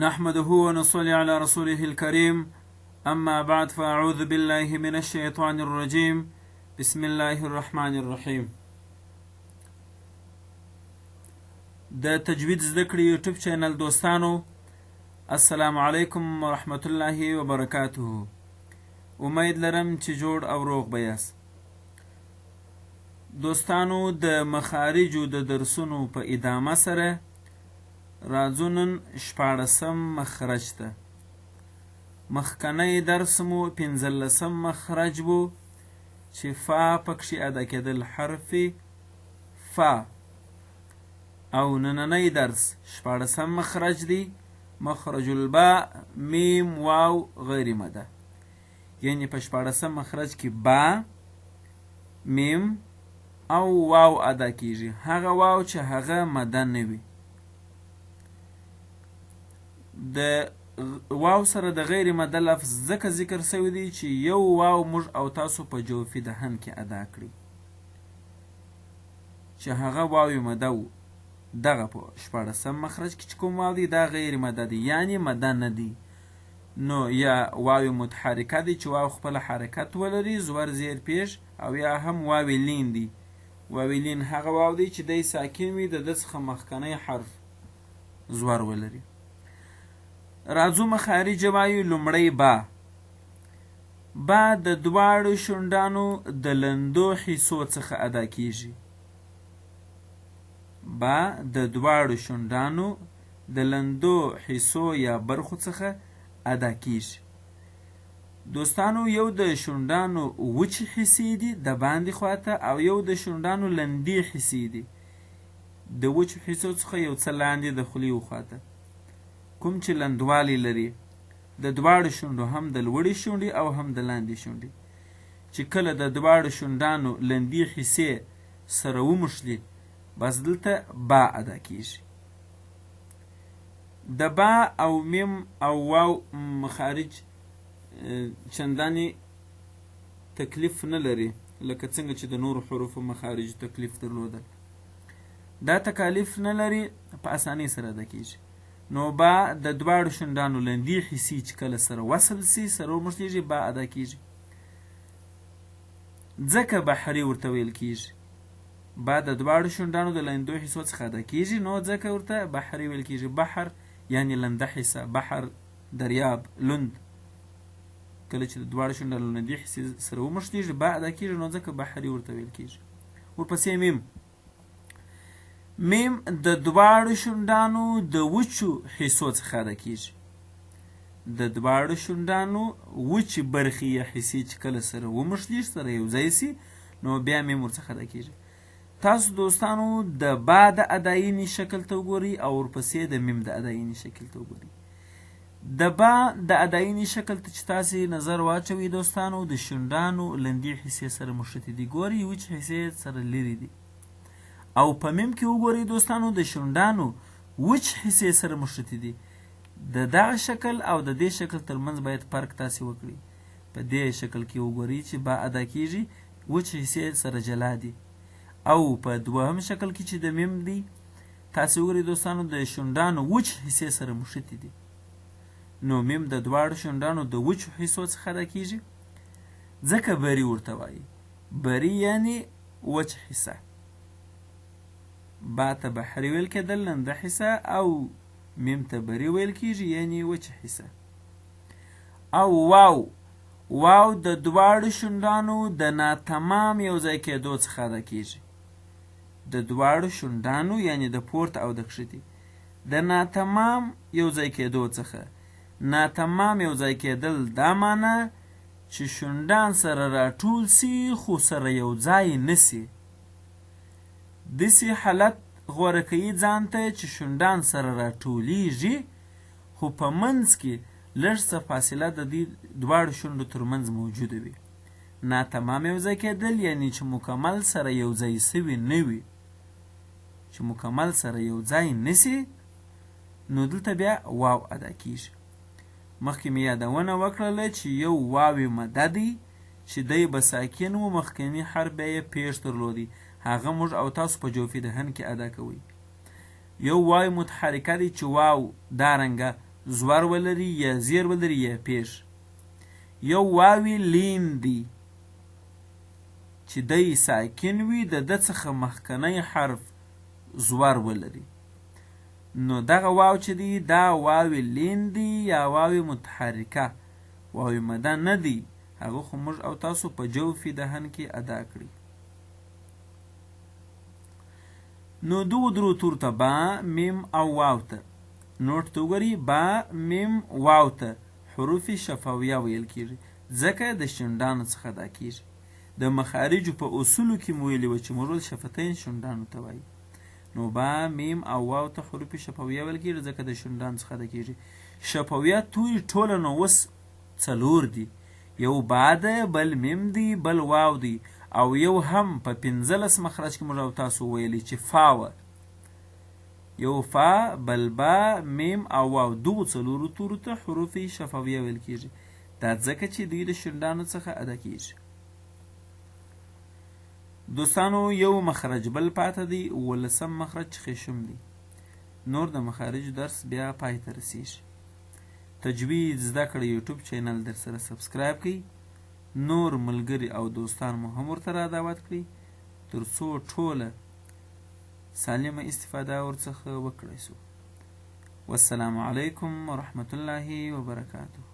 نحمده ونصلي على رسوله الكريم أما بعد فأعوذ بالله من الشيطان الرجيم بسم الله الرحمن الرحيم. د تجوید زده کړې یوټیوب چینل دوستانو، السلام علیکم ورحمة الله وبرکاته. امید لرم چې جوړ او روغ به یاست. دوستانو، د مخارجو د درسونو په ادامه سره راځو نن 14 مخرج ته. مخکنی درس مو 15 مخرج بو چې فا پکښې ادا کېدل حرف فا، او نننی درس 14 مخرج دی، مخرج الباء میم واو غیر مده. یعنی په 14 مخرج کې با میم او واو ادا کیږي، هغه واو چې هغه مده نه وي. د واو سره د غیر مده لفظ ځکه ذکر شوی دی چې یو واو موږ او تاسو په جوفي دهن کې ادا کړی، چې هغه واو مده و. دغه په 14 مخرج کې چې کوم واو دی دا غیر مده دی، یعنی مده نه دی. نو یا واو متحرکه دی چې واو خپل حرکت ولري، زور زیر پیش، او یا هم واو لین دی. واو لین هغه واو دی چې دی ساکن وي، د ده څخه مخکنی حرف زور ولري. راځو مخارج وایو. لومړی با. با د دواړو شونډانو د لندو حصو څخه ادا کیږي. با د دواړو شونډانو د لندو حصو یا برخو څخه ادا کیږي. دوستانو، یو د شونډانو وچې حصې دي د باندې خواته، او یو د شونډانو لندې حصې دي د وچو حصو څخه یو څه لاندې د خولې وخواته، کوم چې لندوالی لري. د دواړو شونډو، هم د لوړې شونډې او هم د لاندې شونډې، چې کله د دواړو شونډانو لندې حصې سره وموښلي، بس دلته با ادا کیږي. د با او میم او واو مخارج چندانی تکلیف نه لري لکه څنګه چې د نورو حروفو مخارج تکلیف درلودل. دا تکالیف نه لري، په اسانۍ سره ادا کیږي. نو با د دواړو شونډانو لندې حصې چې کله سره وصل سي، سره وموښلېږي، با ادا کیږي. ځکه بحري ورته ویل کیږي. با د دواړو شونډانو د لندو حصو څخه ادا کیږي، نو ځکه ورته بحري ویل کیږي. بحر یعنی لنده حصه، بحر دریاب، لند. کله چې د دواړو شونډانو لندې حصې سره وموښلېږي، با ادا کیږي، نو ځکه بحري ورته ویل کیږي. ورپسې میم. میم د دواړو شونډانو د وچو حصو څخه ادا کیږي. د دواړو شونډانو وچې برخې یا حصې چې کله سره وموښلېږي، سره یو ځای سي، نو بیا میم ورڅخه ادا کیږي. تاسو دوستانو د با د اداینې شکل ته وګورئ او ورپسې د میم د اداینې شکل ته وګورئ. د با د اداینې شکل ته چې تاسې نظر واچوئ دوستانو، د شونډانو لندې حصې سره مښتې دي، ګورئ وچې حصې سره لرې دي. او په میم کې وګورئ دوستانو، د شونډانو وچ حصې سره مښتې دي. د دغه شکل او د دې شکل ترمنځ باید فرق تاسې وکړئ. په دې شکل کې وګورئ چې با ادا کیږي، وچ حصې سره جلا دي. او په دوهم شکل کې چې د میم دی، تاسې وګورئ دوستانو، د شونډانو وچ حصې سره مښتې دي. نو میم د دواړو شونډانو د وچو حصو څخه ادا کیږي، ځکه بری ورته وایي. بری یعنی وچ حصه. با ته بحري ویل کېدل لنده حصه، او میم ته بری ویل کیږي یعنی وچه حصه. او واو. واو د دواړو شونډانو د ناتمام یو ځای کېدو څخه ادا کیږي. د دواړو شونډانو یعنی د پورته او د کښتې د ناتمام یو ځای کېدو څخه. ناتمام یو ځای کېدل دا معنی چې شونډان سره راټول سي، خو سره یو ځای نه سي. داسې حالت غوره کوي ځان ته چې شونډان سره راټولیږي، خو په منځ کې لږ څه فاصله د دې دواړو شونډو ترمنځ موجوده وي. ناتمام یو ځای کېدل یعنی چې مکمل سره یو ځای سوي نه وي. چې مکمل سره یو ځای نه سي، نو دلته بیا واو ادا کیږي. مخکې مې یادونه وکړله چې یو واو مده دی چې دی به ساکن و، مخکني حرف بیا یې پیش درلودی، هغه موږ او تاسو په جوفي دهن کې ادا کوئ. یو واو متحرکه دی چې واو دارنګه زور ولري یا زیر ولري یا پیش. یو واوی لین دی چې دی ساکن وي د ده څخه مخکنی حرف زور ولري. نو دغه واو چې دی دا واوی لین دی یا واوی متحرکه، واوی مده نه دی. هغه خو موږ او تاسو په جوفی دهن کې ادا کړي. نو دغو درو تورو ته با، میم او واو ته نوټ ته وګورئ. با، میم، واو ته حروف شفویه ویل کېږي ځکه د شونډانو څخه ادا کېږي. د مخارجو په اصولو کې مو ویلي وه چې مرول شفتین شونډانو ته وایي. نو با، میم او واو ته حروف شفویه ویل کېږي ځکه د شونډانو څخه ادا کېږي. شفویه توري ټوله نو اوس څلور دي. یو با ده، بل میم دی، بل واو دی، او یو هم په 15 مخرج کې موږ او تاسو ویلي چې فا وه. یو فا، بل با، میم او واو. دغو څلورو تورو ته حروف شفویه ویل کېږي. دا ځکه چې دوی د شونډانو څخه ادا کېږي. دوستانو یو مخرج بل پاته دی، 18 مخرج خیشم دی. نور د مخارجو درس بیا پای ته رسیږي. تجوید زده کړه یوټیوب چینل در سره سبسکرایب کړئ. نور ملګري او دوستان مو هم ورته را دعوت کړئ تر څو ټوله سالمه استفاده ورڅخه وکړی سو. والسلام علیکم ورحمة الله وبرکاته.